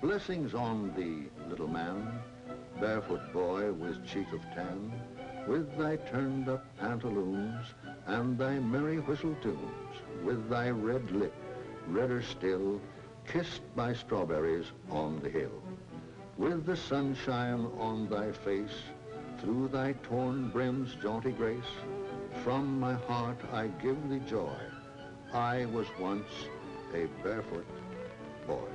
Blessings on thee, little man, barefoot boy with cheek of tan, with thy turned-up pantaloons and thy merry whistle tunes, with thy red lip, redder still, kissed by strawberries on the hill, with the sunshine on thy face, through thy torn brim's jaunty grace, from my heart I give thee joy. I was once a barefoot boy.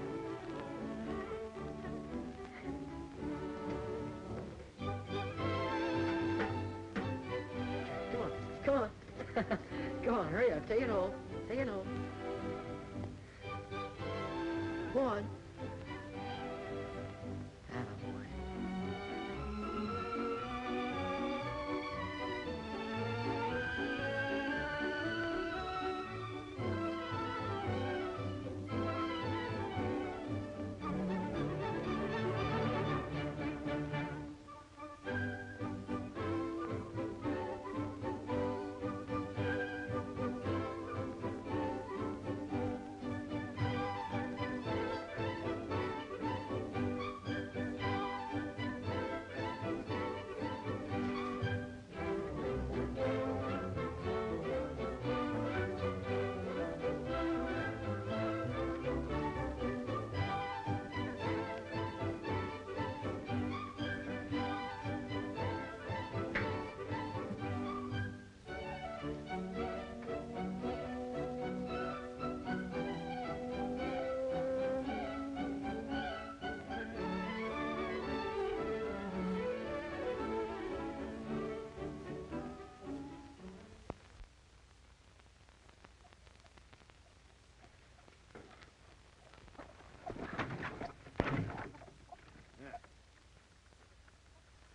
Come on, hurry up. Take it home. Take it home. Go on. Attaboy.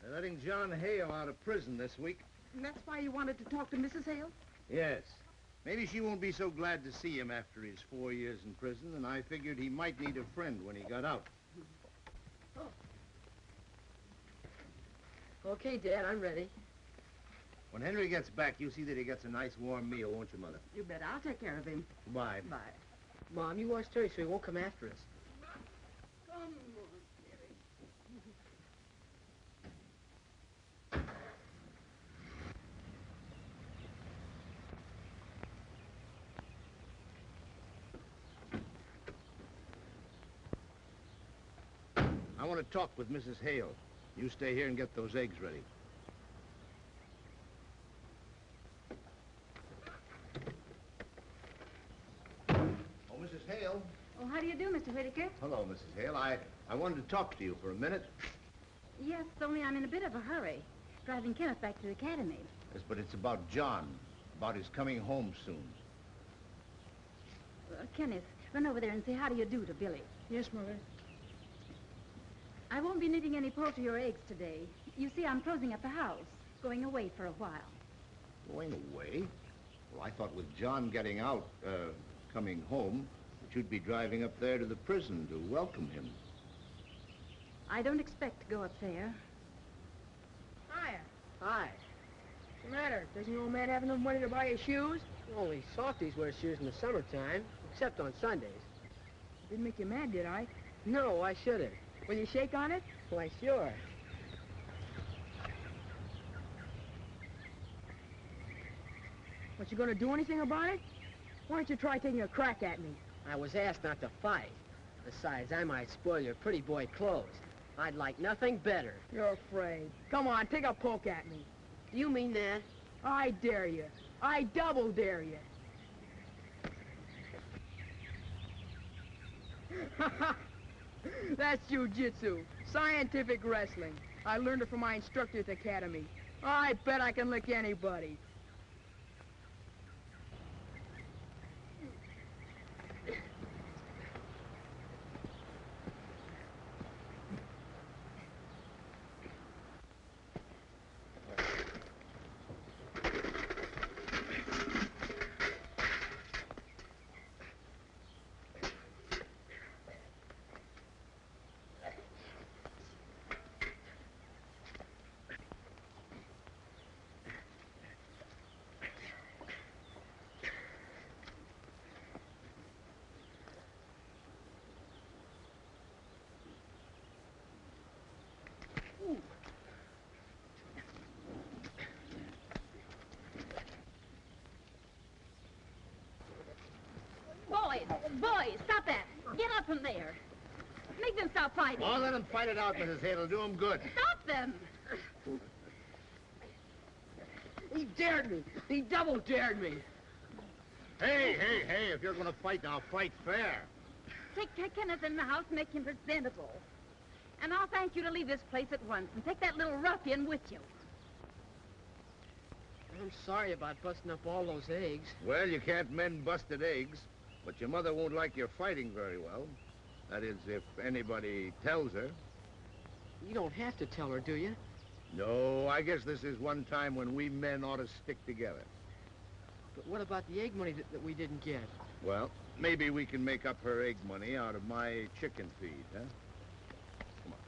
They're letting John Hale out of prison this week. And that's why you wanted to talk to Mrs. Hale? Yes. Maybe she won't be so glad to see him after his 4 years in prison, and I figured he might need a friend when he got out. Oh. Okay, Dad, I'm ready. When Henry gets back, you'll see that he gets a nice warm meal, won't you, Mother? You bet. I'll take care of him. Bye. Bye. Mom, you watch Terry so he won't come after us. Come on, I want to talk with Mrs. Hale. You stay here and get those eggs ready. Oh, Mrs. Hale. Oh, how do you do, Mr. Whitaker? Hello, Mrs. Hale. I wanted to talk to you for a minute. Yes, only I'm in a bit of a hurry. Driving Kenneth back to the academy. Yes, but it's about John, about his coming home soon. Kenneth, run over there and say how do you do to Billy. Yes, Mother. I won't be needing any poultry or eggs today. You see, I'm closing up the house, going away for a while. Going away? Well, I thought with John getting out, coming home, that you'd be driving up there to the prison to welcome him. I don't expect to go up there. Hiya. Hi. What's the matter? Doesn't your old man have enough money to buy his shoes? Only softies wear shoes in the summertime, except on Sundays. Didn't make you mad, did I? No, why should it? Will you shake on it? Why, sure. What, you gonna do anything about it? Why don't you try taking a crack at me? I was asked not to fight. Besides, I might spoil your pretty boy clothes. I'd like nothing better. You're afraid. Come on, take a poke at me. Do you mean that? I dare you. I double dare you. That's jiu-jitsu, scientific wrestling. I learned it from my instructor at the academy. I bet I can lick anybody. Boys, stop that. Get up from there. Make them stop fighting. Oh, let them fight it out, Mrs. Hale. It'll do them good. Stop them. He dared me. He double dared me. Hey, if you're going to fight now, fight fair. Take Kenneth in the house and make him presentable. And I'll thank you to leave this place at once and take that little ruffian with you. I'm sorry about busting up all those eggs. Well, you can't mend busted eggs, but your mother won't like your fighting very well. That is, if anybody tells her. You don't have to tell her, do you? No, I guess this is one time when we men ought to stick together. But what about the egg money that we didn't get? Well, maybe we can make up her egg money out of my chicken feed, huh? Come on.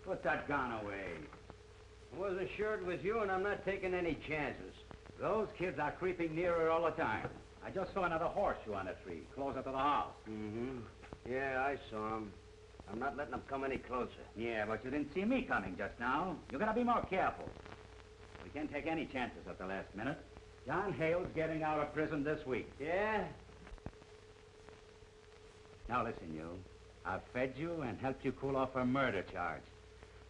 Put that gun away. I wasn't sure it was you, and I'm not taking any chances. Those kids are creeping nearer all the time. I just saw another horseshoe on a tree, closer to the house. Mm-hmm. Yeah, I saw him. I'm not letting them come any closer. Yeah, but you didn't see me coming just now. You gotta be more careful. We can't take any chances at the last minute. John Hale's getting out of prison this week. Yeah? Now listen, you. I've fed you and helped you cool off a murder charge.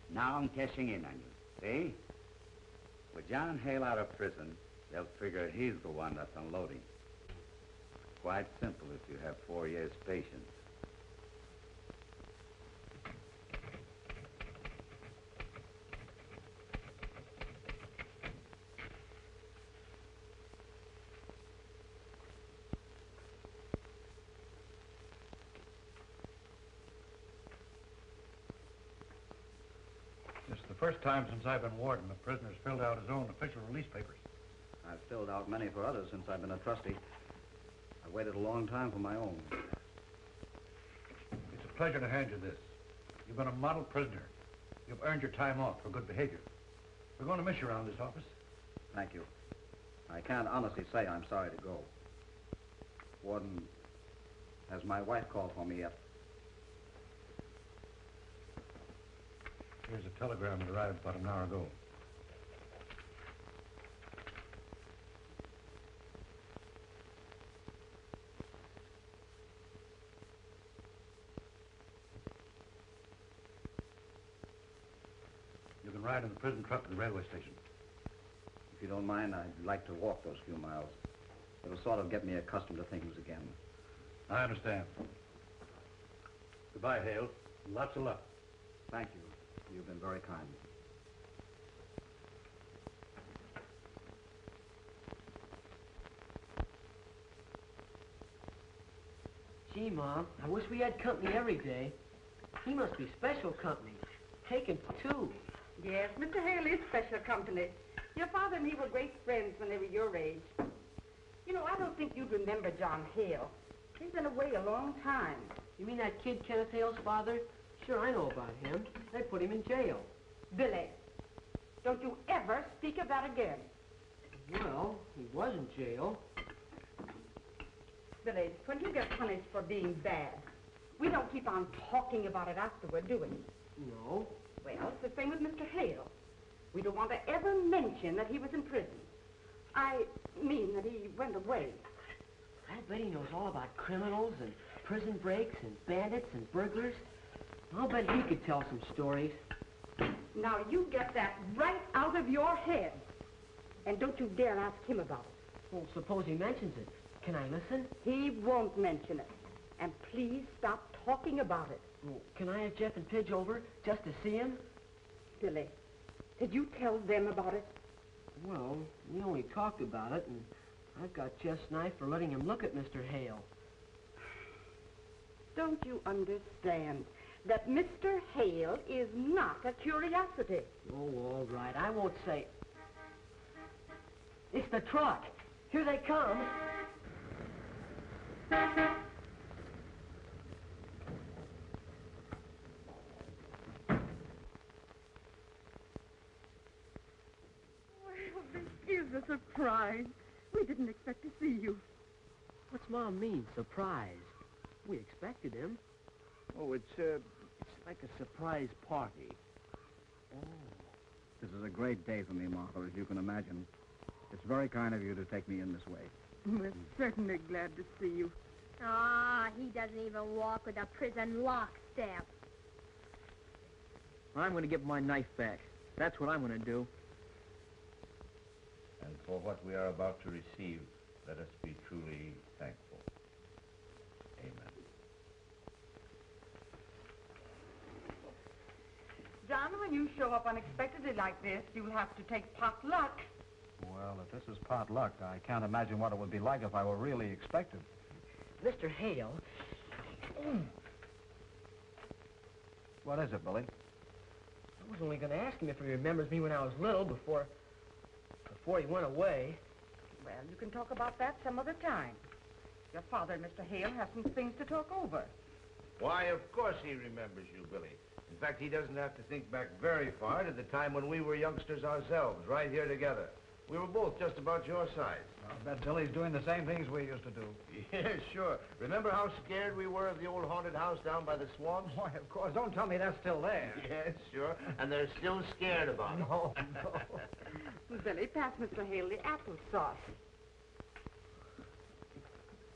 Now I'm cashing in on you. See? With John Hale out of prison, they'll figure he's the one that's unloading. Quite simple if you have 4 years' patience. This is the first time since I've been warden the prisoner's filled out his own official release papers. I've filled out many for others since I've been a trustee. I've waited a long time for my own. It's a pleasure to hand you this. You've been a model prisoner. You've earned your time off for good behavior. We're going to miss you around this office. Thank you. I can't honestly say I'm sorry to go. Warden, has my wife called for me yet? Here's a telegram that arrived about an hour ago. You can ride in the prison truck to the railway station. If you don't mind, I'd like to walk those few miles. It'll sort of get me accustomed to things again. I understand. Goodbye, Hale. Lots of luck. Thank you. You've been very kind. Gee, Mom, I wish we had company every day. He must be special company. Taken for two. Yes, Mr. Hale is special company. Your father and he were great friends when they were your age. You know, I don't think you'd remember John Hale. He's been away a long time. You mean that kid Kenneth Hale's father? Sure, I know about him. They put him in jail. Billy, don't you ever speak of that again. Well, he was in jail. Billy, when you get punished for being bad, we don't keep on talking about it afterward, do we? No. Well, it's the same with Mr. Hale. We don't want to ever mention that he was in prison. I mean that he went away. I'll bet he knows all about criminals and prison breaks and bandits and burglars. I'll bet he could tell some stories. Now, you get that right out of your head. And don't you dare ask him about it. Well, suppose he mentions it. Can I listen? He won't mention it. And please stop talking about it. Well, can I have Jeff and Pidge over just to see him? Billy, did you tell them about it? Well, we only talked about it, and I've got Jeff's knife for letting him look at Mr. Hale. Don't you understand that Mr. Hale is not a curiosity? Oh, all right. I won't say... It's the truck. Here they come. Well, this is a surprise. We didn't expect to see you. What's Mom mean, surprise? We expected him. Oh, it's like a surprise party. Oh. This is a great day for me, Martha, as you can imagine. It's very kind of you to take me in this way. We're certainly glad to see you. Ah, he doesn't even walk with a prison lockstep. I'm going to get my knife back. That's what I'm going to do. And for what we are about to receive, let us be truly thankful. Amen. John, when you show up unexpectedly like this, you'll have to take pot luck. Well, if this is pot luck, I can't imagine what it would be like if I were really expected. Mr. Hale. What is it, Billy? I was only going to ask him if he remembers me when I was little before he went away. Well, you can talk about that some other time. Your father and Mr. Hale have some things to talk over. Why, of course he remembers you, Billy. In fact, he doesn't have to think back very far to the time when we were youngsters ourselves, right here together. We were both just about your size. I'll bet Billy's doing the same things we used to do. Yeah, sure. Remember how scared we were of the old haunted house down by the swamps? Why, of course. Don't tell me that's still there. Yes, sure. And they're still scared about it. No. Billy, pass Mr. Hale the applesauce.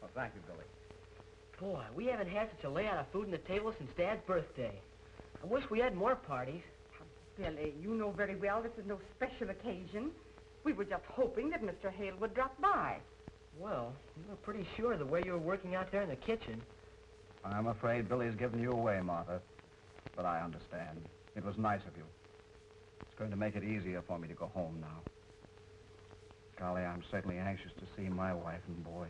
Well, thank you, Billy. Boy, we haven't had such a layout of food on the table since Dad's birthday. I wish we had more parties. Billy, you know very well this is no special occasion. We were just hoping that Mr. Hale would drop by. Well, you were pretty sure the way you were working out there in the kitchen. I'm afraid Billy's given you away, Martha. But I understand. It was nice of you. It's going to make it easier for me to go home now. Golly, I'm certainly anxious to see my wife and boy.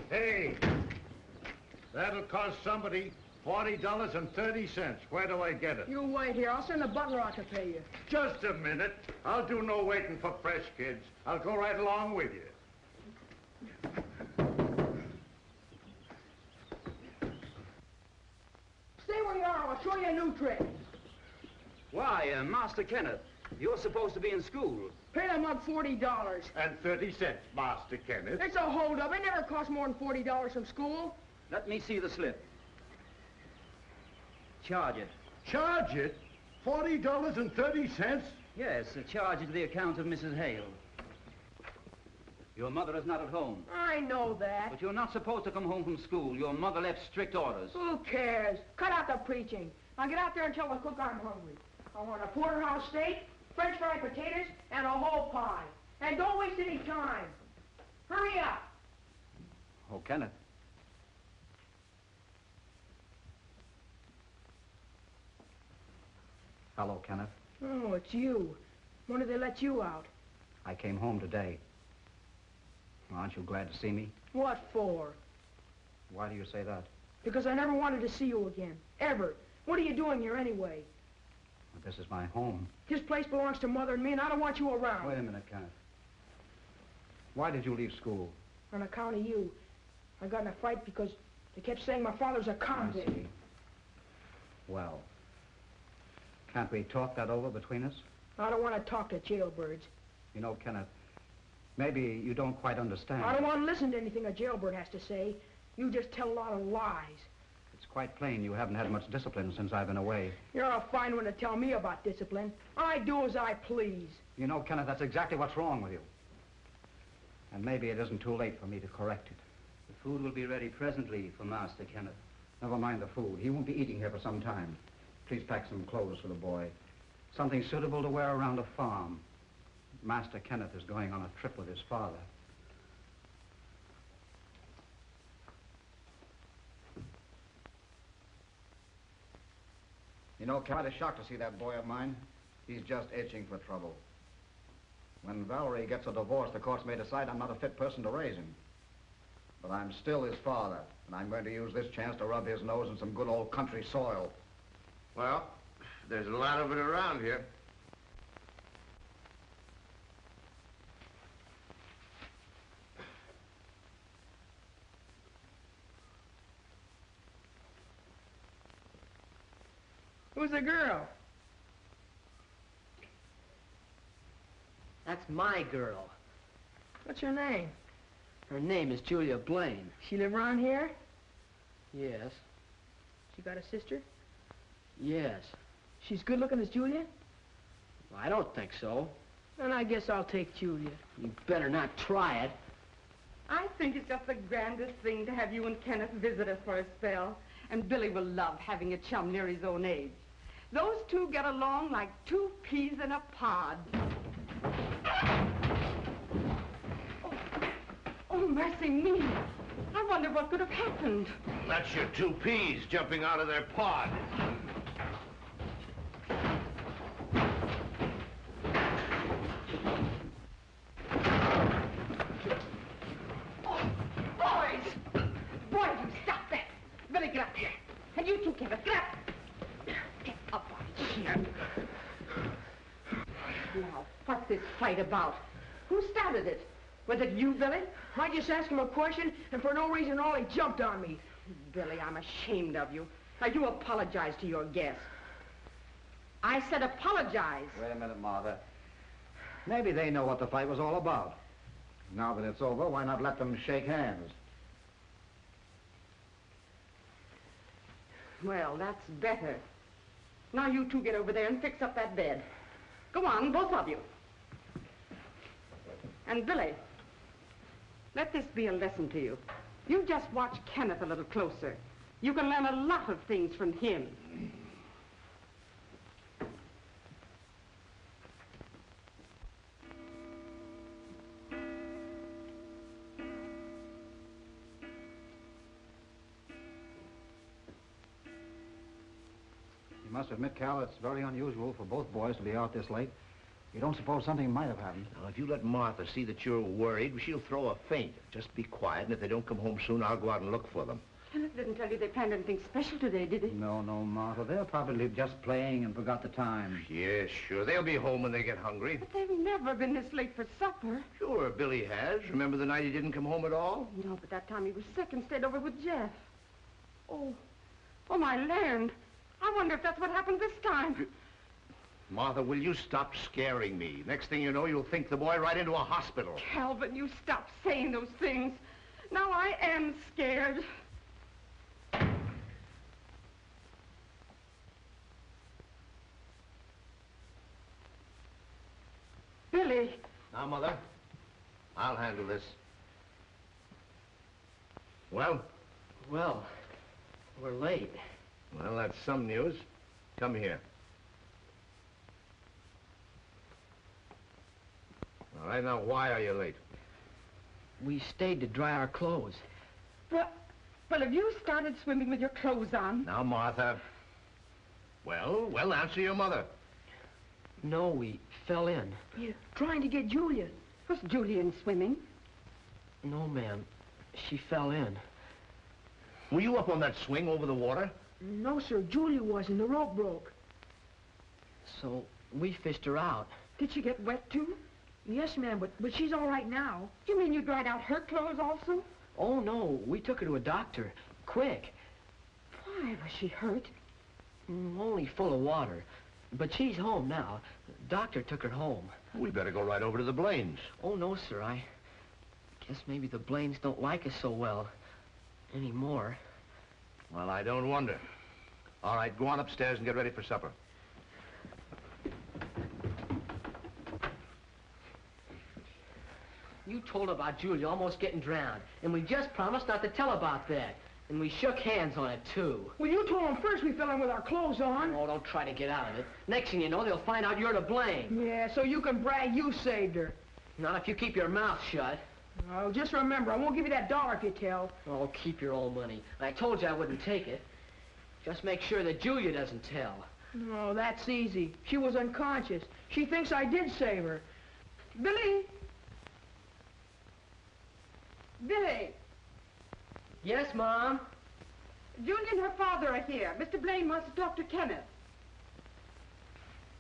Hey, that'll cost somebody $40.30. Where do I get it? You wait here. I'll send the butler out to pay you. Just a minute. I'll do no waiting for fresh kids. I'll go right along with you. Stay where you are. I'll show you a new trick. Why, Master Kenneth, you're supposed to be in school. Pay the mug $40. And 30 cents, Master Kenneth. It's a holdup. It never cost more than $40 from school. Let me see the slip. Charge it. Charge it? $40.30? Yes, charge it to the account of Mrs. Hale. Your mother is not at home. I know that. But you're not supposed to come home from school. Your mother left strict orders. Who cares? Cut out the preaching. Now get out there and tell the cook I'm hungry. I want a porterhouse steak, French fried potatoes, and a whole pie. And don't waste any time. Hurry up. Oh, Kenneth. Hello, Kenneth. Oh, it's you. When did they let you out? I came home today. Aren't you glad to see me? What for? Why do you say that? Because I never wanted to see you again. Ever. What are you doing here anyway? Well, this is my home. This place belongs to Mother and me, and I don't want you around. Wait a minute, Kenneth. Why did you leave school? On account of you. I got in a fight because they kept saying my father's a convict. I see. Well, can't we talk that over between us? I don't want to talk to jailbirds. You know, Kenneth, Maybe you don't quite understand. I don't want to listen to anything a jailbird has to say. You just tell a lot of lies. It's quite plain you haven't had much discipline since I've been away. You're a fine one to tell me about discipline. I do as I please. You know, Kenneth, that's exactly what's wrong with you. And maybe it isn't too late for me to correct it. The food will be ready presently for Master Kenneth. Never mind the food. He won't be eating here for some time. Please pack some clothes for the boy. Something suitable to wear around a farm. Master Kenneth is going on a trip with his father. You know, quite a shock to see that boy of mine. He's just itching for trouble. When Valerie gets a divorce, the courts may decide I'm not a fit person to raise him. But I'm still his father, and I'm going to use this chance to rub his nose in some good old country soil. Well, there's a lot of it around here. Who's the girl? That's my girl. What's her name? Her name is Julia Blaine. She live around here? Yes. She got a sister? Yes. She's good looking as Julia? Well, I don't think so. Then I guess I'll take Julia. You better not try it. I think it's just the grandest thing to have you and Kenneth visit us for a spell. And Billy will love having a chum near his own age. Those two get along like two peas in a pod. Oh, mercy me. I wonder what could have happened. That's your two peas jumping out of their pod. Boys, you stop that. Billy, get up here. And you too, Kenneth, get up. Get up out here. Now, what's this fight about? Who started it? Was it you, Billy? I just asked him a question, and for no reason at all, he jumped on me. Billy, I'm ashamed of you. Now, you apologize to your guest. I said apologize. Wait a minute, Martha. Maybe they know what the fight was all about. Now that it's over, why not let them shake hands? Well, that's better. Now you two get over there and fix up that bed. Go on, both of you. And Billy, let this be a lesson to you. You just watch Kenneth a little closer. You can learn a lot of things from him. You must admit, Cal, it's very unusual for both boys to be out this late. You don't suppose something might have happened? Now, if you let Martha see that you're worried, she'll throw a faint. Just be quiet, and if they don't come home soon, I'll go out and look for them. Kenneth didn't tell you they planned anything special today, did he? No, Martha. They're probably just playing and forgot the time. Yes, sure. They'll be home when they get hungry. But they've never been this late for supper. Sure, Billy has. Remember the night he didn't come home at all? No, but that time he was sick and stayed over with Jeff. Oh, my land. I wonder if that's what happened this time. Martha, will you stop scaring me? Next thing you know, you'll think the boy right into a hospital. Calvin, you stop saying those things. Now I am scared. Billy. Now, Mother, I'll handle this. Well? Well, we're late. Well, that's some news. Come here. All right, now, why are you late? We stayed to dry our clothes. Well, have you started swimming with your clothes on? Now, Martha. Well, answer your mother. No, we fell in. You're trying to get Julia. Was Julia in swimming? No, ma'am. She fell in. Were you up on that swing over the water? No, sir. Julia wasn't. The rope broke. So we fished her out. Did she get wet, too? Yes, ma'am, but she's all right now. You mean you dried out her clothes also? Oh, no. We took her to a doctor. Quick. Why, was she hurt? Only full of water. But she's home now. The doctor took her home. We better go right over to the Blaines. Oh, no, sir. I guess maybe the Blaines don't like us so well anymore. Well, I don't wonder. All right, go on upstairs and get ready for supper. You told about Julia almost getting drowned, and we just promised not to tell about that. And we shook hands on it, too. Well, you told them first we fell in with our clothes on. Oh, don't try to get out of it. Next thing you know, they'll find out you're to blame. Yeah, so you can brag you saved her. Not if you keep your mouth shut. Oh, just remember, I won't give you that $1 if you tell. Oh, keep your own money. I told you I wouldn't take it. Just make sure that Julia doesn't tell. Oh, that's easy. She was unconscious. She thinks I did save her. Billy! Billy! Yes, Mom? Julia and her father are here. Mr. Blaine wants to talk to Kenneth.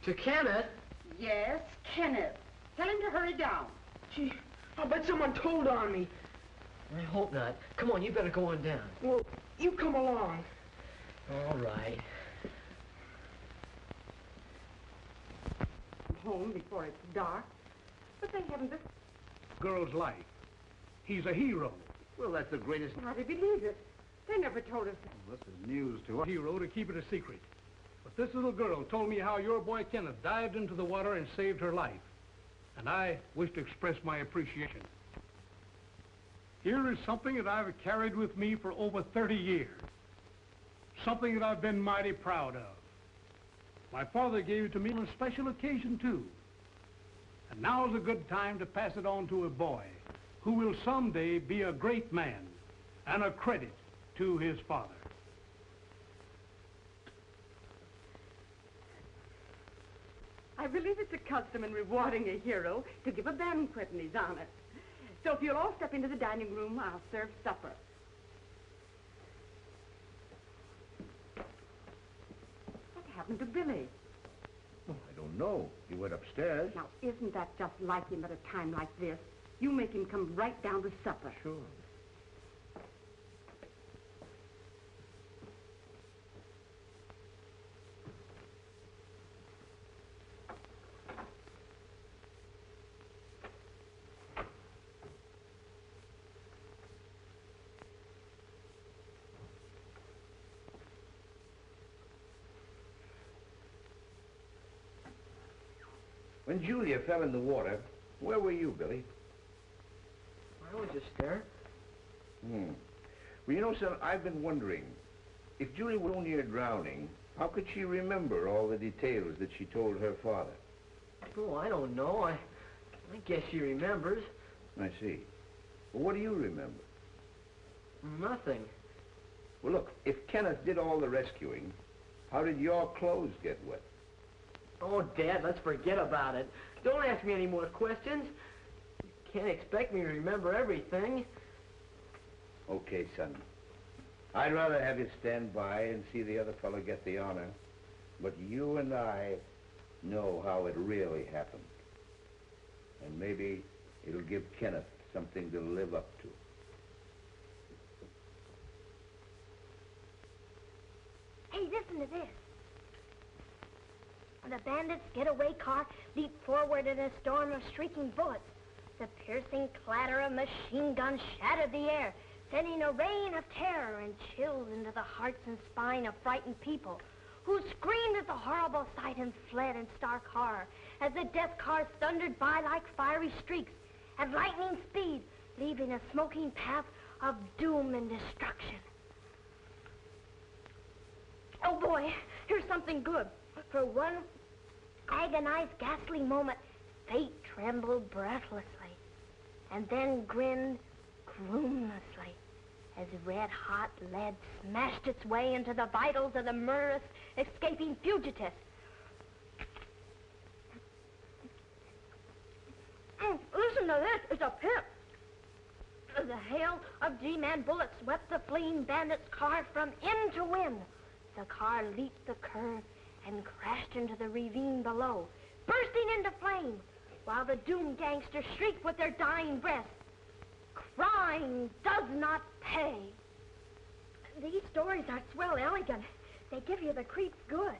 To Kenneth? Yes, Kenneth. Tell him to hurry down. Gee, I'll bet someone told on me. I hope not. Come on, you better go on down. Well, you come along. All right. Home before it's dark. But they haven't the... Girl's life. He's a hero. Well, that's the greatest... How do you believe it? They never told us. This is news to us. Hero to keep it a secret. But this little girl told me how your boy Kenneth dived into the water and saved her life. And I wish to express my appreciation. Here is something that I've carried with me for over 30 years. Something that I've been mighty proud of. My father gave it to me on a special occasion, too. And now's a good time to pass it on to a boy who will someday be a great man and a credit to his father. I believe it's a custom in rewarding a hero to give a banquet in his honor. So if you'll all step into the dining room, I'll serve supper. What happened to Billy? Oh, I don't know. He went upstairs. Now, isn't that just like him at a time like this? You make him come right down to supper. Sure. When Julia fell in the water, where were you, Billy? I was just there. Well, you know, son, I've been wondering, if Julia was near drowning, how could she remember all the details that she told her father? Oh, I don't know. I guess she remembers. I see. Well, what do you remember? Nothing. Well, look, if Kenneth did all the rescuing, how did your clothes get wet? Oh, Dad, let's forget about it. Don't ask me any more questions. You can't expect me to remember everything. Okay, son. I'd rather have you stand by and see the other fellow get the honor. But you and I know how it really happened. And maybe it'll give Kenneth something to live up to. Hey, listen to this. The bandits' getaway car leaped forward in a storm of shrieking bullets. The piercing clatter of machine guns shattered the air, sending a rain of terror and chills into the hearts and spine of frightened people, who screamed at the horrible sight and fled in stark horror as the death cars thundered by like fiery streaks at lightning speed, leaving a smoking path of doom and destruction. Oh, boy, here's something good. For one agonized, ghastly moment, fate trembled breathlessly and then grinned gloomlessly as red-hot lead smashed its way into the vitals of the murderous, escaping fugitive. Listen to this. It's a pip. The hail of G-Man bullets swept the fleeing bandit's car from end to wind. The car leaped the curve and crashed into the ravine below, bursting into flame, while the doomed gangsters shrieked with their dying breaths. Crime does not pay. These stories are swell elegant. They give you the creeps good.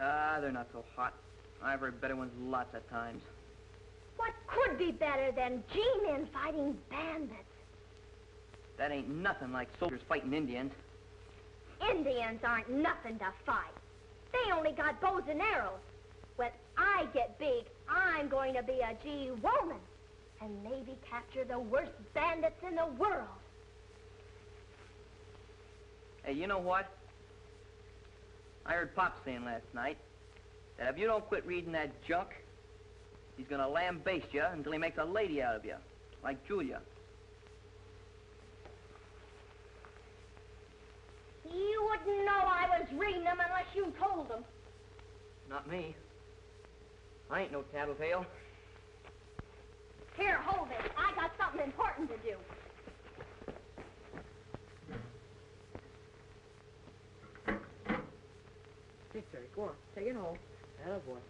Ah, they're not so hot. I've heard better ones lots of times. What could be better than G-men fighting bandits? That ain't nothing like soldiers fighting Indians. Indians aren't nothing to fight. They only got bows and arrows. When I get big, I'm going to be a G-woman and maybe capture the worst bandits in the world. Hey, you know what? I heard Pop saying last night that if you don't quit reading that junk, he's gonna lambaste you until he makes a lady out of you, like Julia. You wouldn't know I was reading them unless you told them. Not me. I ain't no tattletale. Here, hold it. I got something important to do. Here, Terry, go on. Take it home. Attaboy.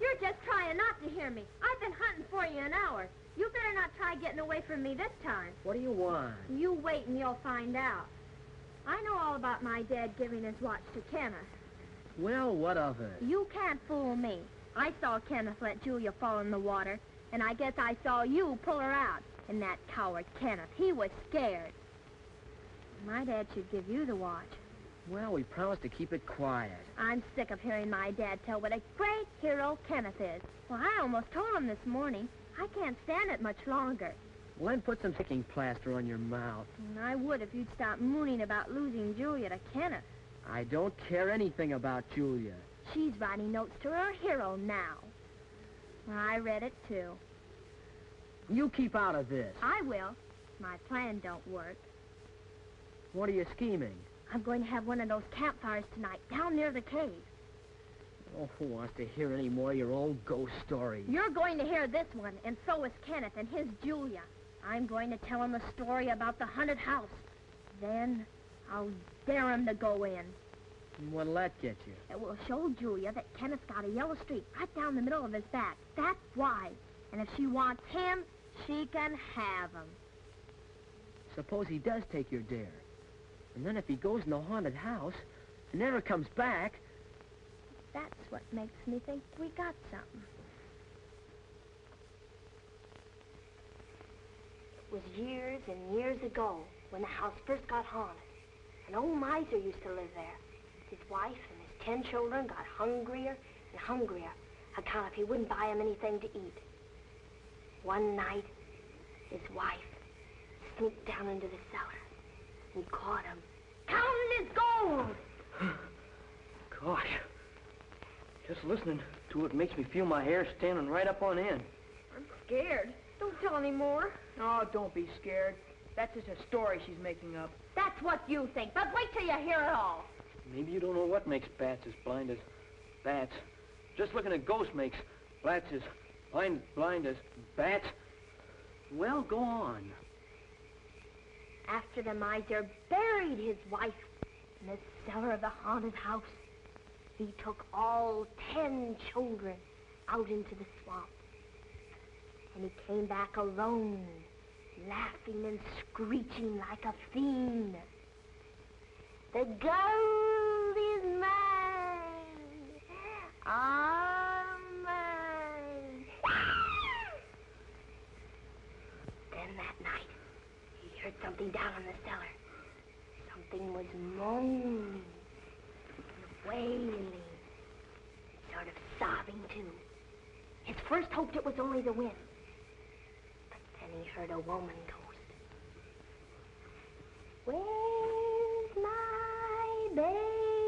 You're just trying not to hear me. I've been hunting for you an hour. You better not try getting away from me this time. What do you want? You wait and you'll find out. I know all about my dad giving his watch to Kenneth. Well, what of it? You can't fool me. I saw Kenneth let Julia fall in the water, and I guess I saw you pull her out. And that coward Kenneth, he was scared. My dad should give you the watch. Well, we promised to keep it quiet. I'm sick of hearing my dad tell what a great hero Kenneth is. Well, I almost told him this morning. I can't stand it much longer. Well, then put some sticking plaster on your mouth. And I would if you'd stop mooning about losing Julia to Kenneth. I don't care anything about Julia. She's writing notes to her hero now. I read it, too. You keep out of this. I will. My plan don't work. What are you scheming? I'm going to have one of those campfires tonight down near the cave. Oh, who wants to hear any more of your own ghost stories? You're going to hear this one, and so is Kenneth and his Julia. I'm going to tell him the story about the haunted house. Then I'll dare him to go in. What'll that get you? It will show Julia that Kenneth's got a yellow streak right down the middle of his back. That's why. And if she wants him, she can have him. Suppose he does take your dare. And then if he goes in the haunted house and never comes back... That's what makes me think we got something. It was years and years ago when the house first got haunted. An old miser used to live there. His wife and his 10 children got hungrier and hungrier, account if he wouldn't buy them anything to eat. One night, his wife sneaked down into the cellar and caught him counting his gold. Gosh. Just listening to it makes me feel my hair standing right up on end. I'm scared. Don't tell any more. Oh, don't be scared. That's just a story she's making up. That's what you think, but wait till you hear it all. Maybe you don't know what makes bats as blind as bats. Just looking at ghosts makes bats as blind as bats. Well, go on. After the miser buried his wife in the cellar of the haunted house, he took all 10 children out into the swamp. And he came back alone, laughing and screeching like a fiend. The gold is mine. All mine. Then that night, he heard something down in the cellar. Something was moaning, wailing, sort of sobbing too. His first hoped it was only the wind. But then he heard a woman ghost. Where's my baby?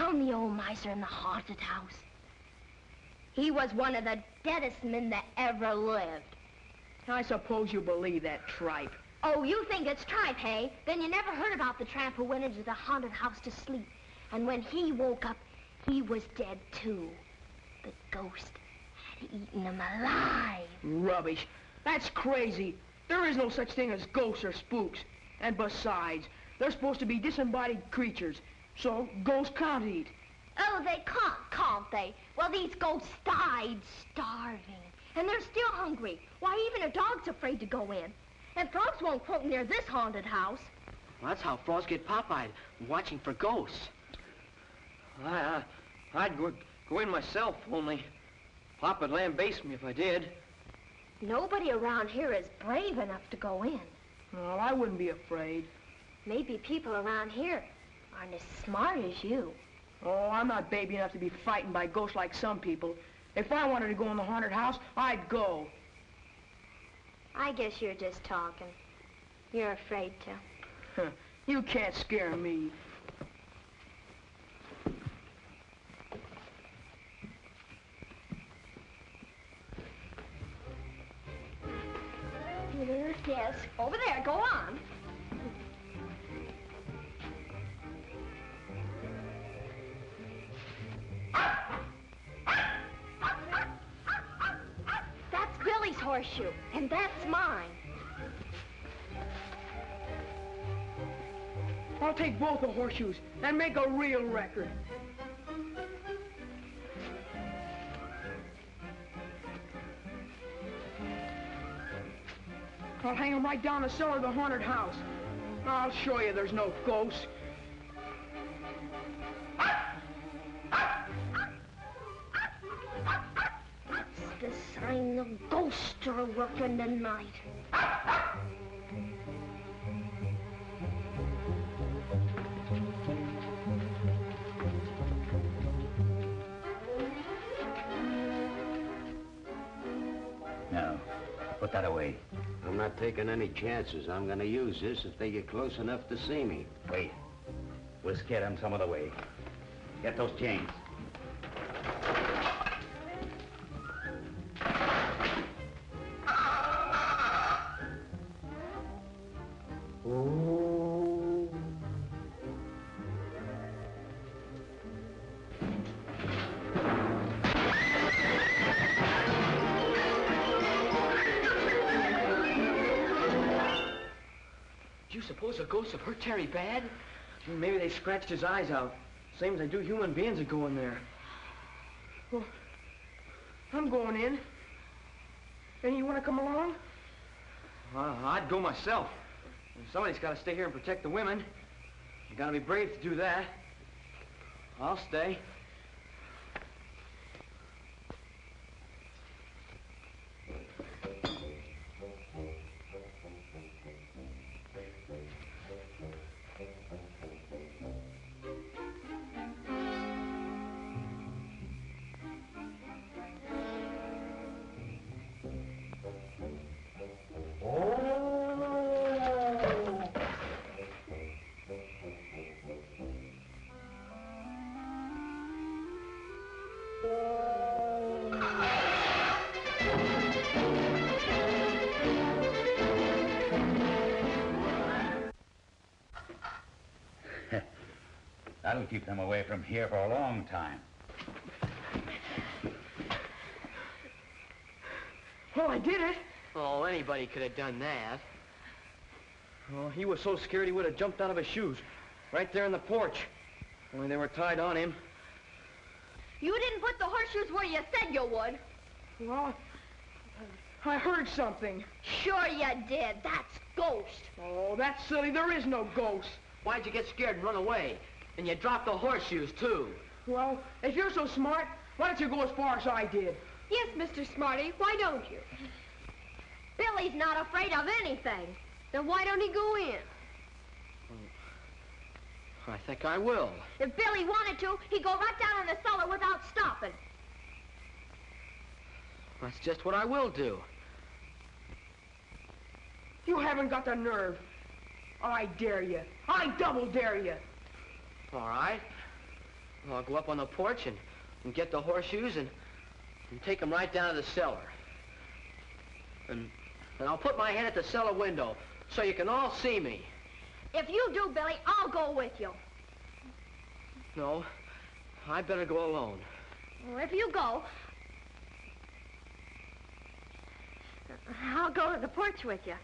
found the old miser in the haunted house. He was one of the deadest men that ever lived. I suppose you believe that tripe. Oh, you think it's tripe, hey? Then you never heard about the tramp who went into the haunted house to sleep. And when he woke up, he was dead, too. The ghost had eaten him alive. Rubbish. That's crazy. There is no such thing as ghosts or spooks. And besides, they're supposed to be disembodied creatures. So, ghosts can't eat. Oh, they can't they? Well, these ghosts died starving. And they're still hungry. Why, even a dog's afraid to go in. And frogs won't croak near this haunted house. Well, that's how frogs get pop-eyed, watching for ghosts. I'd go in myself, only Pop would lambaste me if I did. Nobody around here is brave enough to go in. Well, I wouldn't be afraid. Maybe people around here aren't as smart as you. Oh, I'm not baby enough to be frightened by ghosts like some people. If I wanted to go in the haunted house, I'd go. I guess you're just talking. You're afraid to. You can't scare me. Yes, over there. Go on. That's Billy's horseshoe, and that's mine. I'll take both the horseshoes and make a real record. I'll hang them right down the cellar of the haunted house. I'll show you there's no ghosts. It's the sign the ghosts are working tonight. Now, put that away. I'm not taking any chances. I'm gonna use this if they get close enough to see me. Wait. We'll scare them some other way. Get those chains. Do you suppose the ghosts have hurt Terry bad? Maybe they scratched his eyes out. Same as they do human beings that go in there. Well, I'm going in. And you want to come along? I'd go myself. Somebody's got to stay here and protect the women. You got to be brave to do that. I'll stay. That'll keep them away from here for a long time. Well, I did it. Oh, anybody could have done that. Oh, he was so scared he would have jumped out of his shoes. Right there in the porch. Only they were tied on him. You didn't put the horseshoes where you said you would. Well, I heard something. Sure you did. That's ghost. Oh, that's silly. There is no ghost. Why'd you get scared and run away? And you dropped the horseshoes, too. Well, if you're so smart, why don't you go as far as I did? Yes, Mr. Smarty. Why don't you? Billy's not afraid of anything. Then why don't he go in? I think I will. If Billy wanted to, he'd go right down in the cellar without stopping. That's just what I will do. You haven't got the nerve. I dare you. I double dare you. All right. I'll go up on the porch and get the horseshoes and take them right down to the cellar. And I'll put my head at the cellar window so you can all see me. If you do, Billy, I'll go with you. No, I better go alone. Well, if you go, I'll go to the porch with you.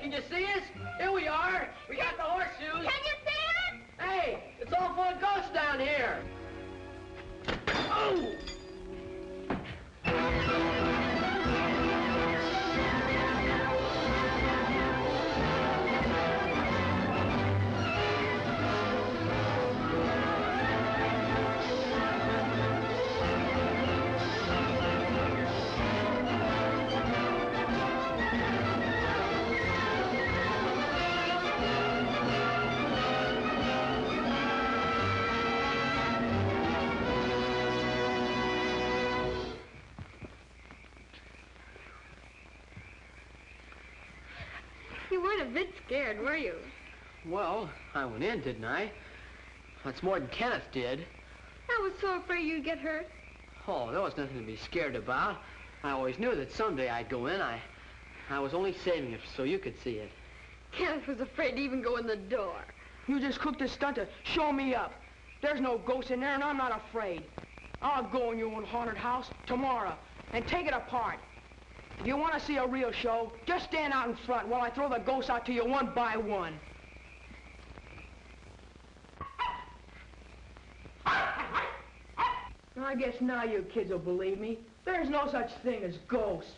Can you see us? Here we are. We got the horseshoes. Can you see it? Hey, it's all full of ghosts down here. Oh! You weren't a bit scared, were you? Well, I went in, didn't I? That's more than Kenneth did. I was so afraid you'd get hurt. Oh, there was nothing to be scared about. I always knew that someday I'd go in. I was only saving it so you could see it. Kenneth was afraid to even go in the door. You just cooked this stunt to show me up. There's no ghost in there, and I'm not afraid. I'll go in your own haunted house tomorrow and take it apart. If you want to see a real show, just stand out in front while I throw the ghosts out to you one by one. I guess now you kids will believe me. There's no such thing as ghosts.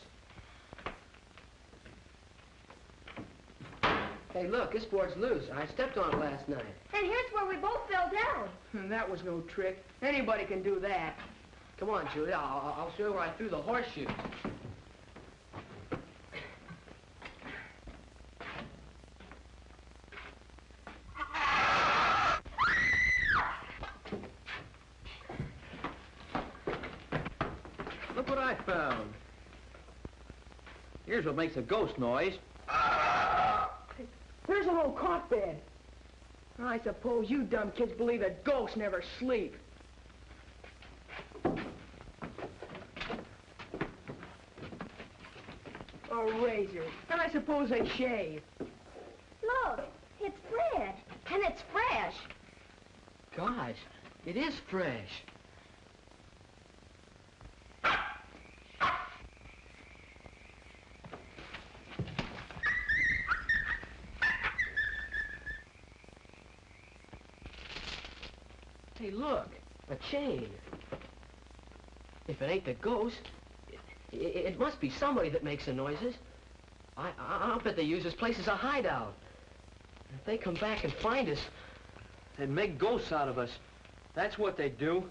Hey, look, this board's loose. I stepped on it last night. And here's where we both fell down. That was no trick. Anybody can do that. Come on, Julia. I'll show you where I threw the horseshoe. Look what I found. Here's what makes a ghost noise. There's an old cot bed. I suppose you dumb kids believe that ghosts never sleep. A razor. And I suppose they shave. Look, it's bread. And it's fresh. Gosh, it is fresh. Hey, look, a chain. If it ain't the ghost, it must be somebody that makes the noises. I'll bet they use this place as a hideout. If they come back and find us, They'd make ghosts out of us. That's what they do.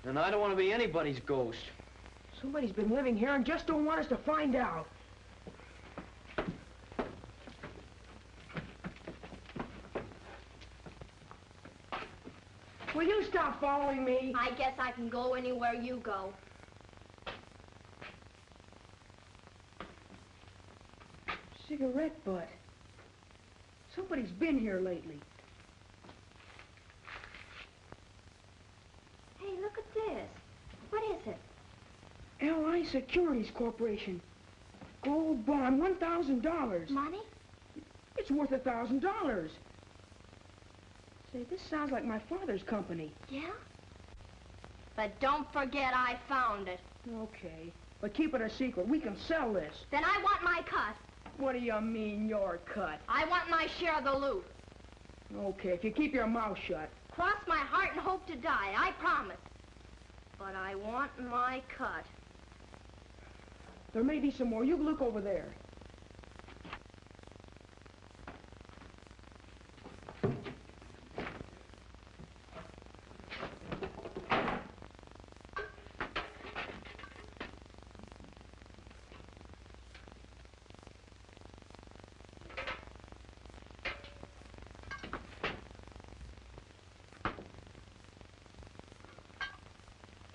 And I don't want to be anybody's ghost. Somebody's been living here and just don't want us to find out. Will you stop following me? I guess I can go anywhere you go. Cigarette butt. Somebody's been here lately. Hey, look at this. What is it? L.I. Securities Corporation. Gold bond, $1,000. Money? It's worth $1,000. Say, this sounds like my father's company. Yeah? But don't forget I found it. Okay, but keep it a secret. We can sell this. Then I want my cut. What do you mean, your cut? I want my share of the loot. Okay, if you keep your mouth shut. Cross my heart and hope to die, I promise. But I want my cut. There may be some more. You look over there.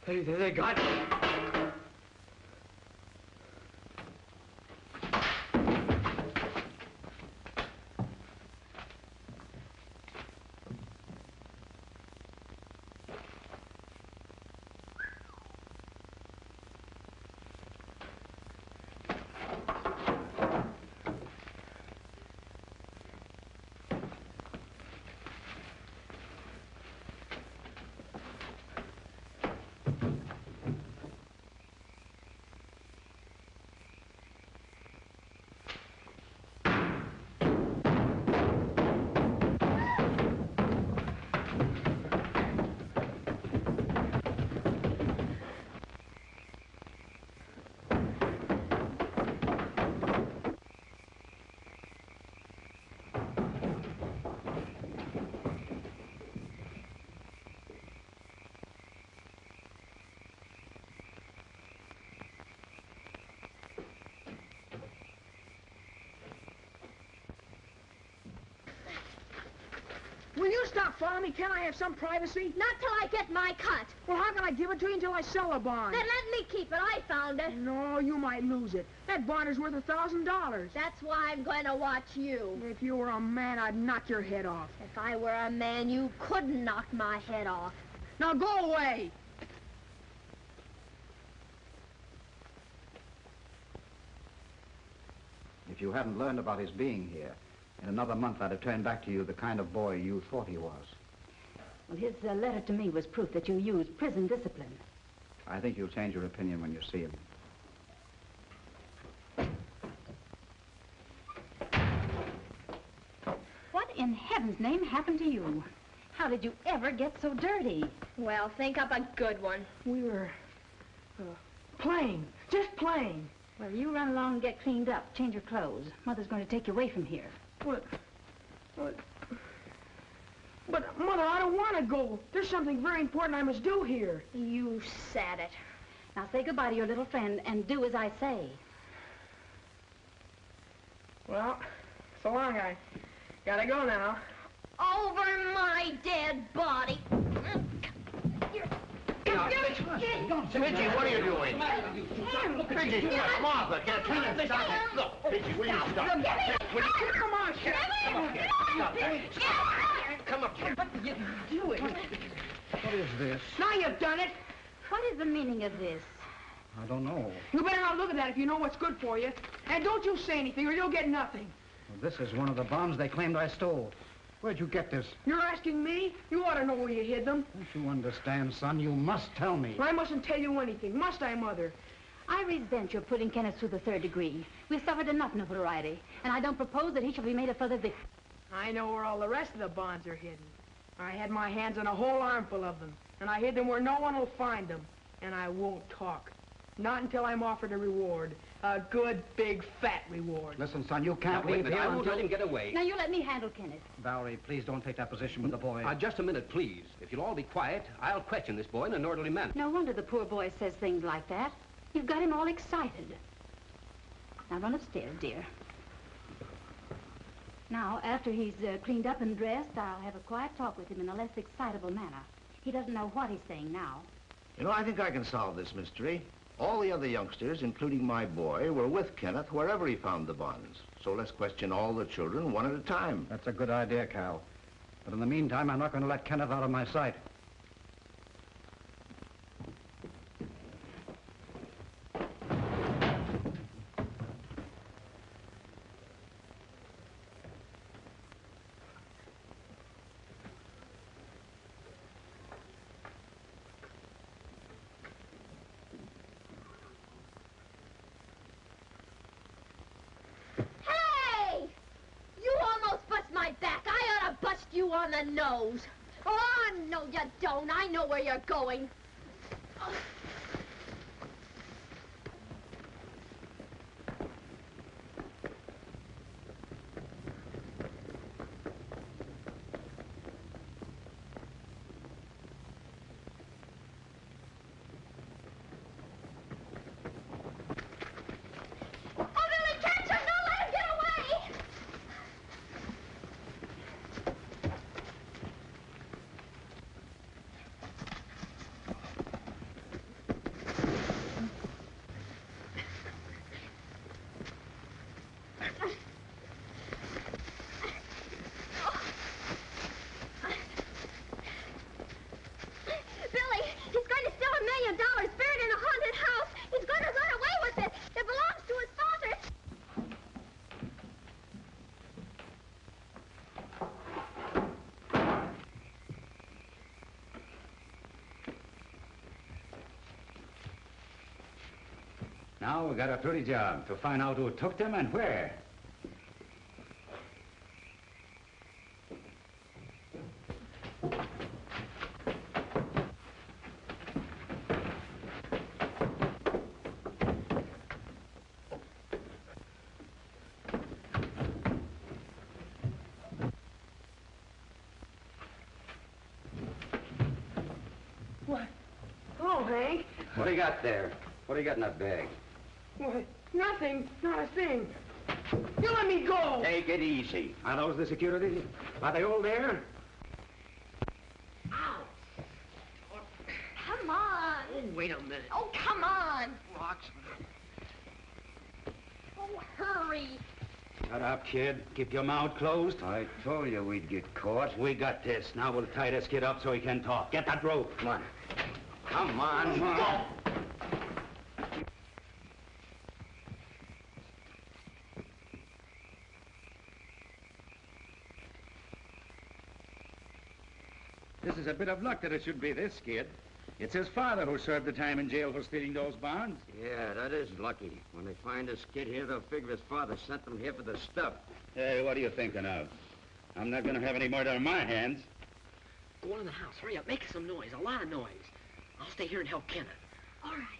They got me. Will you stop following me? Can I have some privacy? Not till I get my cut. Well, how can I give it to you until I sell a bond? Then let me keep it. I found it. No, you might lose it. That bond is worth $1,000. That's why I'm going to watch you. If you were a man, I'd knock your head off. If I were a man, you couldn't knock my head off. Now go away. If you hadn't learned about his being here, in another month I'd have turned back to you the kind of boy you thought he was. Well, his letter to me was proof that you used prison discipline. I think you'll change your opinion when you see him. What in heaven's name happened to you? How did you ever get so dirty? Well, think up a good one. We were playing, just playing. Well, you run along and get cleaned up, change your clothes. Mother's going to take you away from here. But, Mother, I don't want to go. There's something very important I must do here. You said it. Now say goodbye to your little friend and do as I say. Well, so long, I gotta go now. Over my dead body. Midgie, what are you doing? Midgie, Martha, stop it. Look, Fidget, will you stop? Look, get me! Will you? Come on, Sheriff. Come up here. Stop that. Come up here. What are you doing? What is this? Now you've done it. What is the meaning of this? I don't know. You better not look at that if you know what's good for you. And don't you say anything or you'll get nothing. Well, this is one of the bonds they claimed I stole. Where'd you get this? You're asking me? You ought to know where you hid them. Don't you understand, son? You must tell me. I mustn't tell you anything, must I, Mother? I resent your putting Kenneth through the 3rd degree. We've suffered enough notoriety, and I don't propose that he shall be made a further victim. I know where all the rest of the bonds are hidden. I had my hands on a whole armful of them, and I hid them where no one will find them. And I won't talk. Not until I'm offered a reward. A good, big, fat reward. Listen, son, you can't Now, wait a leave minute. here I won't until... let him get away. Now, you let me handle Kenneth. Valerie, please don't take that position with the boy. Just a minute, please. If you'll all be quiet, I'll question this boy in an orderly manner. No wonder the poor boy says things like that. You've got him all excited. Now, run upstairs, dear. Now, after he's cleaned up and dressed, I'll have a quiet talk with him in a less excitable manner. He doesn't know what he's saying now. You know, I think I can solve this mystery. All the other youngsters, including my boy, were with Kenneth wherever he found the bonds. So let's question all the children one at a time. That's a good idea, Cal. But in the meantime, I'm not going to let Kenneth out of my sight. On the nose. Oh, no, you don't. I know where you're going. Now we got a pretty job to find out who took them and where. What? Hello, Hank. What do you got there? What do you got in that bag? What? Nothing. Not a thing. You let me go! Take it easy. Are those the security? Are they all there? Ow! Come on. Oh, wait a minute. Oh, come on. Rocks. Oh, hurry. Shut up, kid. Keep your mouth closed. I told you we'd get caught. We got this. Now we'll tie this kid up so he can talk. Get that rope. Come on. Come on. Come on. This is a bit of luck that it should be this kid. It's his father who served the time in jail for stealing those bonds. Yeah, that is lucky. When they find this kid here, they'll figure his father sent them here for the stuff. Hey, what are you thinking of? I'm not going to have any murder on my hands. Go on in the house. Hurry up. Make some noise. A lot of noise. I'll stay here and help Kenneth. All right.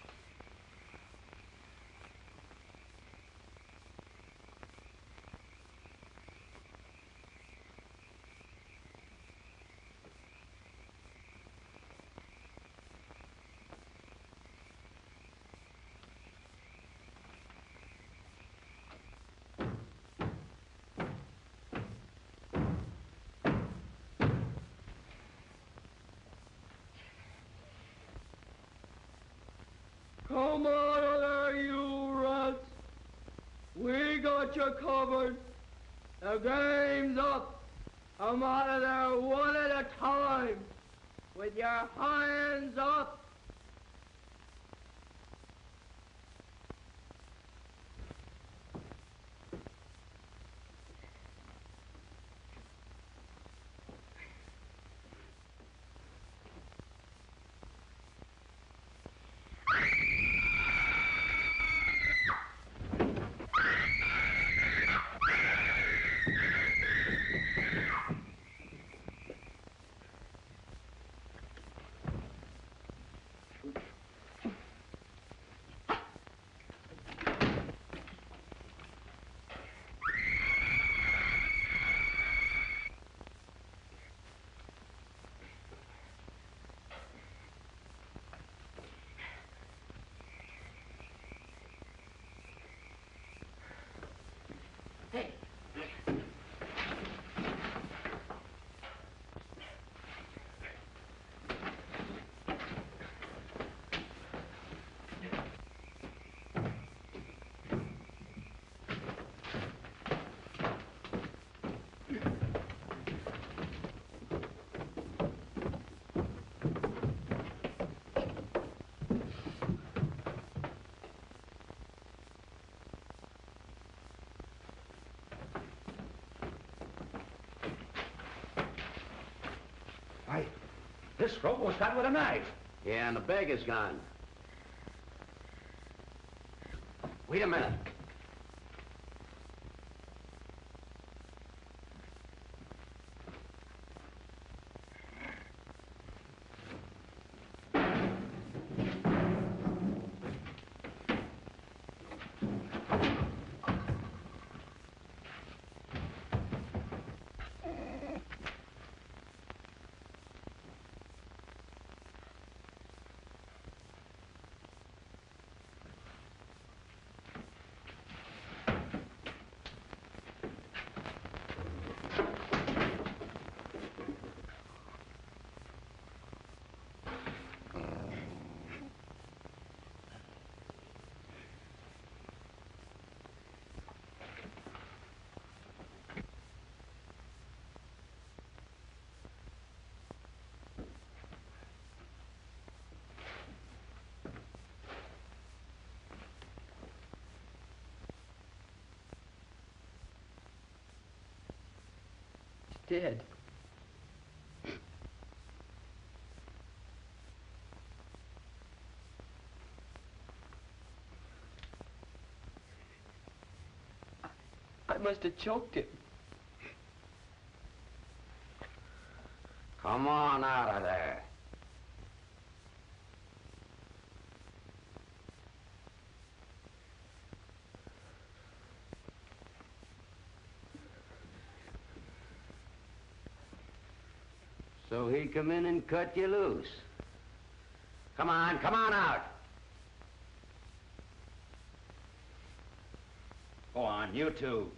Come on there, you rats. We got you covered. The game's up. Come out of there one at a time. With your hands up. This rope was cut with a knife. Yeah, and the bag is gone. Wait a minute. Dead. I must have choked him. Come on out of there. So he come in and cut you loose. Come on out. Go on, you two.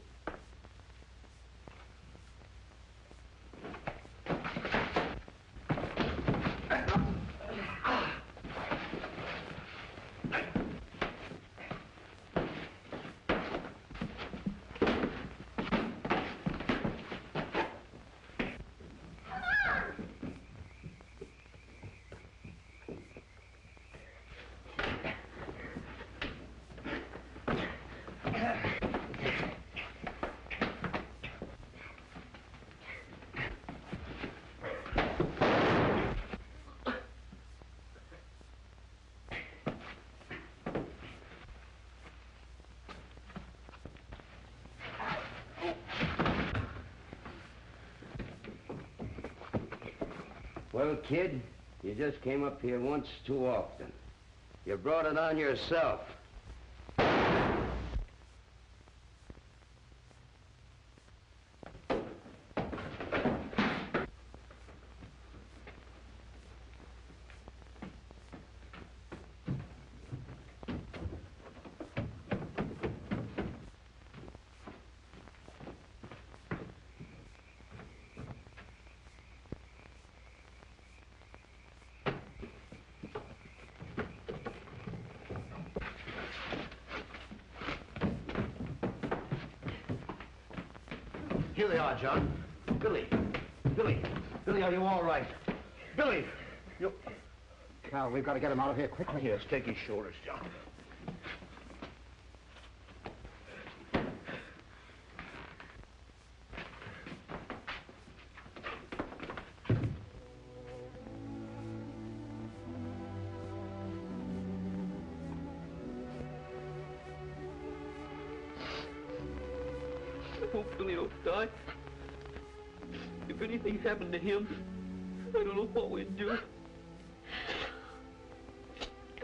Well, kid, you just came up here once too often. You brought it on yourself. Here they are, John. Billy. Billy, are you all right? Billy! You... Cal, we've got to get him out of here quickly. Here, take his shoulders, John. I hope Billy don't die. If anything happened to him, I don't know what we'd do.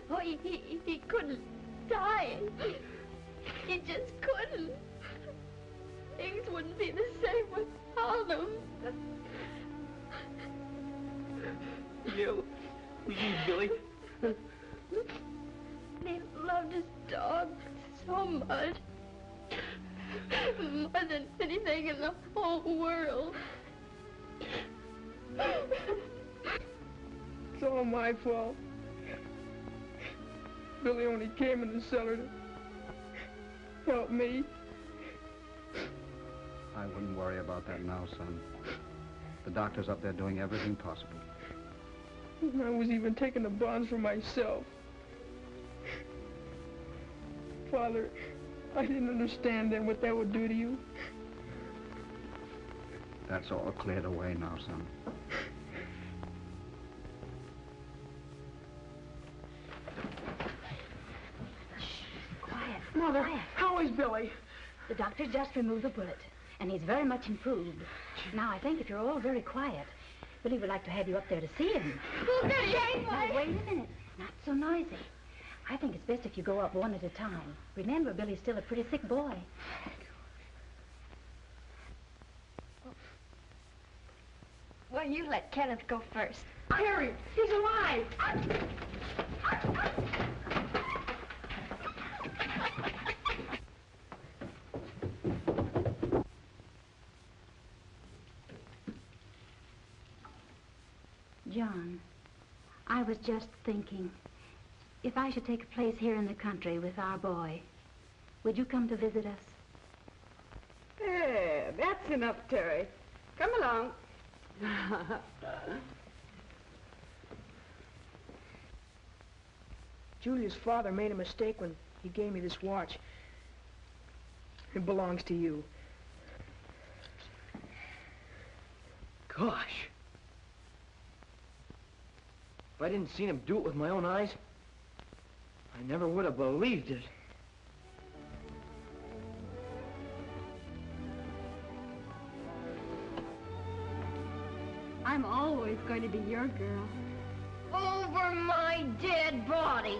Oh, he couldn't die. He just couldn't. Things wouldn't be the same without him. Yeah, please, Billy. He loved his dog so much. More than anything in the whole world. It's all my fault. Billy only came in the cellar to help me. I wouldn't worry about that now, son. The doctor's up there doing everything possible. I was even taking the bonds for myself. Father, I didn't understand then what that would do to you. That's all cleared away now, son. Quiet. Mother, Quiet. how is Billy? The doctor just removed the bullet, and he's very much improved. Now, I think if you're all very quiet, Billy would like to have you up there to see him. Oh, Billy, ain't Now, wait a minute. Not so noisy. I think it's best if you go up one at a time. Remember, Billy's still a pretty sick boy. Well, you let Kenneth go first. Harry, he's alive! John, I was just thinking, if I should take a place here in the country with our boy, would you come to visit us? There, that's enough, Terry. Come along. Julia's father made a mistake when he gave me this watch. It belongs to you. Gosh. If I didn't see him do it with my own eyes, I never would have believed it. I'm always going to be your girl. Over my dead body.